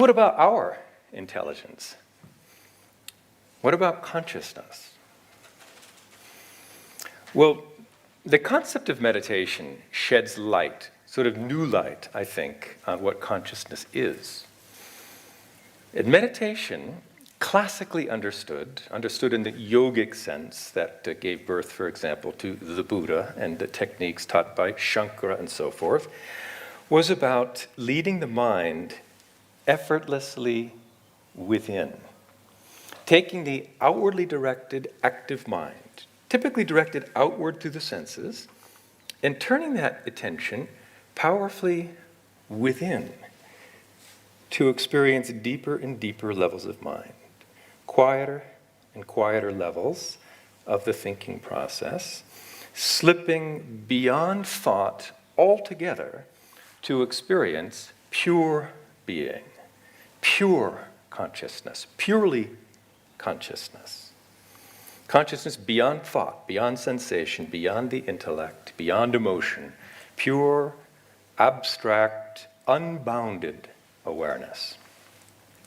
What about our intelligence? What about consciousness? Well, the concept of meditation sheds light, sort of new light, I think, on what consciousness is. And meditation, classically understood in the yogic sense that gave birth, for example, to the Buddha and the techniques taught by Shankara and so forth, was about leading the mind effortlessly within, taking the outwardly directed active mind, typically directed outward through the senses, and turning that attention powerfully within to experience deeper and deeper levels of mind, quieter and quieter levels of the thinking process, slipping beyond thought altogether to experience pure being, pure consciousness, purely consciousness. Consciousness beyond thought, beyond sensation, beyond the intellect, beyond emotion, pure, abstract, unbounded awareness.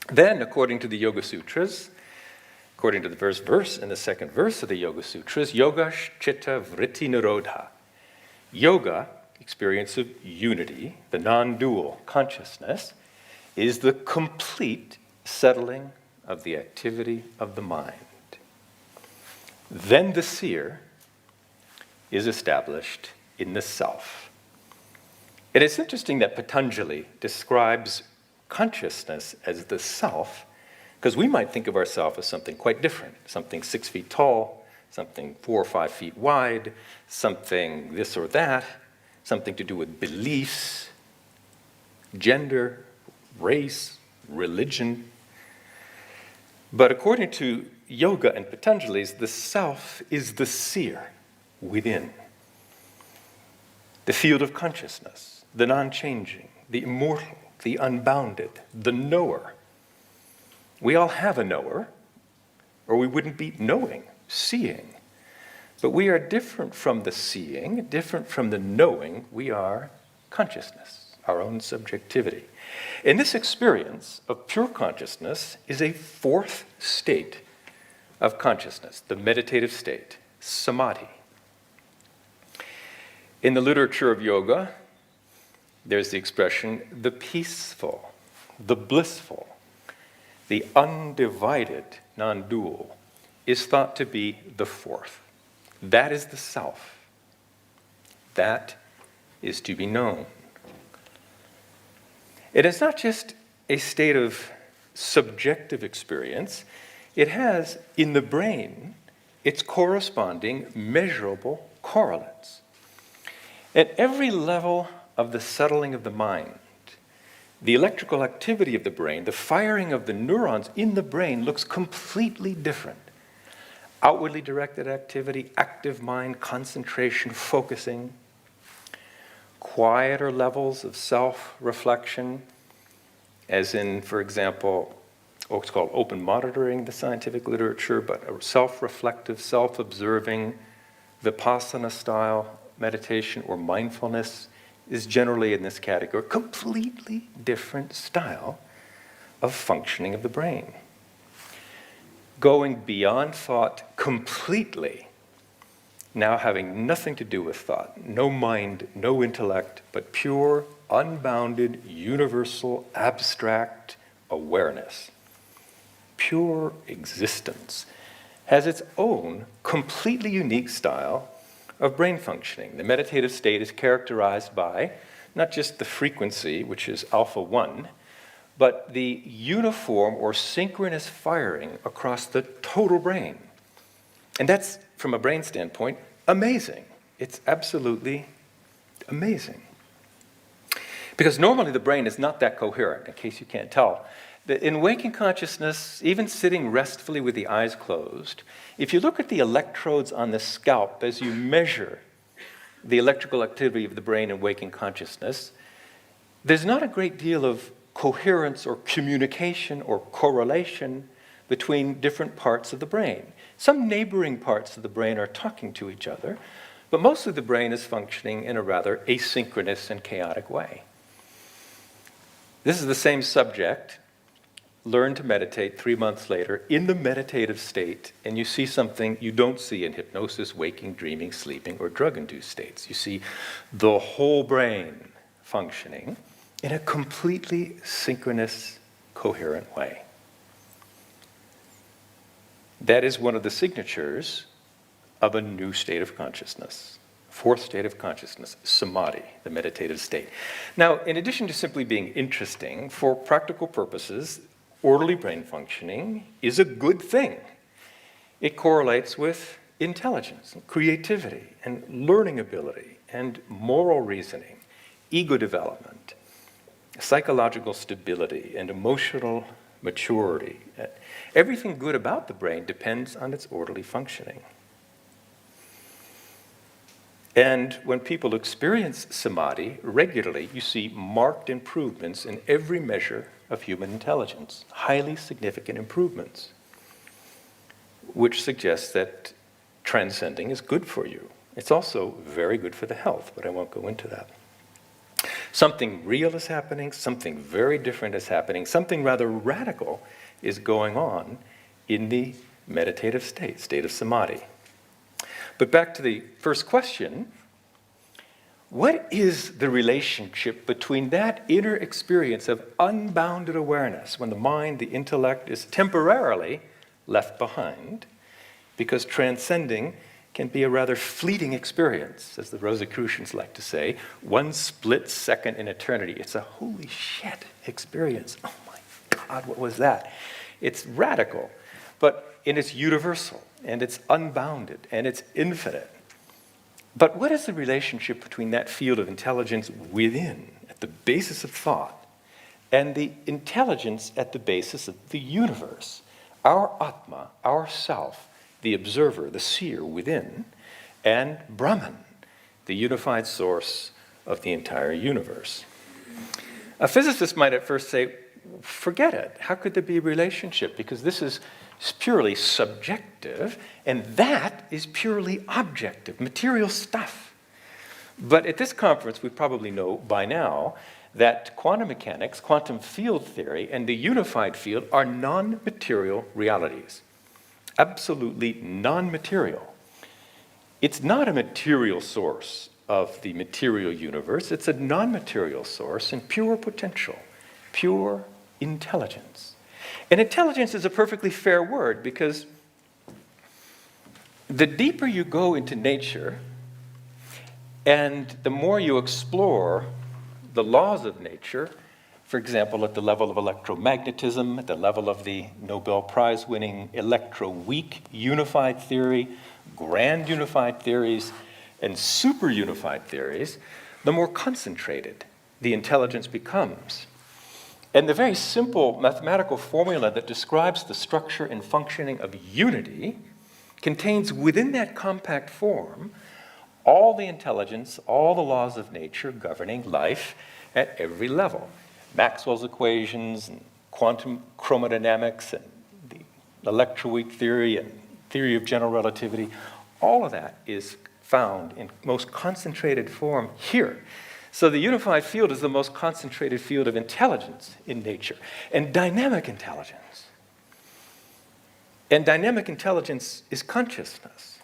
Then, according to the Yoga Sutras, according to the first verse and the second verse of the Yoga Sutras, yoga chitta vritti nirodha. Yoga, experience of unity, the non-dual consciousness, is the complete settling of the activity of the mind. Then the seer is established in the self. And it's interesting that Patanjali describes consciousness as the self, because we might think of ourselves as something quite different, something 6 feet tall, something 4 or 5 feet wide, something this or that, something to do with beliefs, gender, race, religion. But according to yoga and Patanjali's, the self is the seer within, the field of consciousness, the non-changing, the immortal, the unbounded, the knower. We all have a knower, or we wouldn't be knowing, seeing. But we are different from the seeing, different from the knowing. We are consciousness, our own subjectivity. And this experience of pure consciousness is a fourth state of consciousness, the meditative state, samadhi. In the literature of yoga, there's the expression, the peaceful, the blissful, the undivided, non-dual, is thought to be the fourth. That is the self. That is to be known. It is not just a state of subjective experience. It has, in the brain, its corresponding measurable correlates. At every level of the settling of the mind, the electrical activity of the brain, the firing of the neurons in the brain looks completely different. Outwardly directed activity, active mind, concentration, focusing, quieter levels of self-reflection, as in, for example, what's called open monitoring, the scientific literature, but a self-reflective, self-observing, Vipassana-style meditation or mindfulness is generally in this category. Completely different style of functioning of the brain. Going beyond thought completely, now having nothing to do with thought, no mind, no intellect, but pure, unbounded, universal, abstract awareness. Pure existence has its own completely unique style of brain functioning. The meditative state is characterized by not just the frequency, which is alpha 1, but the uniform or synchronous firing across the total brain. And that's, from a brain standpoint, amazing. It's absolutely amazing. Because normally the brain is not that coherent, in case you can't tell. In waking consciousness, even sitting restfully with the eyes closed, if you look at the electrodes on the scalp as you measure the electrical activity of the brain in waking consciousness, there's not a great deal of coherence or communication or correlation between different parts of the brain. Some neighboring parts of the brain are talking to each other, but mostly the brain is functioning in a rather asynchronous and chaotic way. This is the same subject learn to meditate 3 months later in the meditative state, and you see something you don't see in hypnosis, waking, dreaming, sleeping, or drug-induced states. You see the whole brain functioning in a completely synchronous, coherent way. That is one of the signatures of a new state of consciousness. Fourth state of consciousness, samadhi, the meditative state. Now, in addition to simply being interesting, for practical purposes, orderly brain functioning is a good thing. It correlates with intelligence, and creativity, and learning ability, and moral reasoning, ego development, psychological stability, and emotional maturity. Everything good about the brain depends on its orderly functioning. And when people experience samadhi regularly, you see marked improvements in every measure of human intelligence, highly significant improvements, which suggests that transcending is good for you. It's also very good for the health, but I won't go into that. Something real is happening, something very different is happening, something rather radical is going on in the meditative state of samadhi. But back to the first question, what is the relationship between that inner experience of unbounded awareness when the mind, the intellect, is temporarily left behind? Because transcending can be a rather fleeting experience, as the Rosicrucians like to say, one split second in eternity. It's a holy shit experience. Oh my God, what was that? It's radical, but it's universal, and it's unbounded, and it's infinite. But what is the relationship between that field of intelligence within, at the basis of thought, and the intelligence at the basis of the universe? Our Atma, our self, the observer, the seer within, and Brahman, the unified source of the entire universe. A physicist might at first say, forget it. How could there be a relationship? Because this is purely subjective, and that is purely objective, material stuff. But at this conference, we probably know by now that quantum mechanics, quantum field theory, and the unified field are non-material realities. Absolutely non-material. It's not a material source of the material universe. It's a non-material source and pure potential, pure intelligence. And intelligence is a perfectly fair word because the deeper you go into nature and the more you explore the laws of nature, for example, at the level of electromagnetism, at the level of the Nobel Prize-winning electroweak unified theory, grand unified theories, and super unified theories, the more concentrated the intelligence becomes. And the very simple mathematical formula that describes the structure and functioning of unity contains within that compact form all the intelligence, all the laws of nature governing life at every level. Maxwell's equations, and quantum chromodynamics, and the electroweak theory, and theory of general relativity, all of that is found in most concentrated form here. So the unified field is the most concentrated field of intelligence in nature, and dynamic intelligence. And dynamic intelligence is consciousness.